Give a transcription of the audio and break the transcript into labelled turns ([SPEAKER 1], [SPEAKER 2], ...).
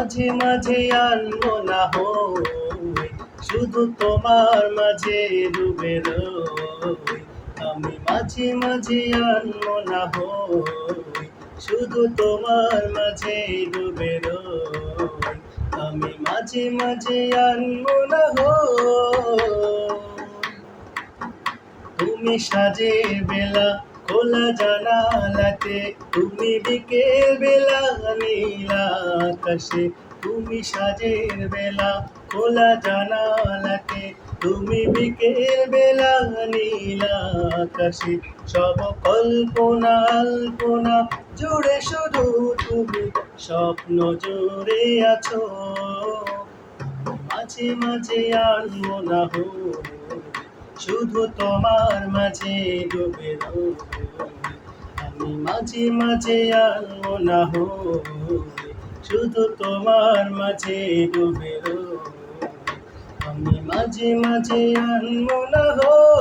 [SPEAKER 1] মাঝে মাঝে আনবো না হই, শুধু তোমার মাঝে ডুবে রই। আমি মাঝে মাঝে আনবো না হই, শুধু তোমার মাঝে ডুবে রই। আমি মাঝে মাঝে আনবো না হই। তুমি সাজের বেলা খোলা জানালাতে, তুমি বিকেল বেলা নীল আকাশে। তুমি সাজের বেলা খোলা জানালাতে, তুমি বিকেল বেলা নীল আকাশে। সব কল্পনা আল্পনা জুড়ে শুধু তুমি স্বপ্ন জুড়ে আছো। মাঝে মাঝে আনবো না হই, শুধু তোমার মাঝে ডুবে রই। আমি মাঝে মাঝে আনবো না হই, শুধু তোমার মাঝে ডুবে রই। আমি মাঝে মাঝে আনবো না হই।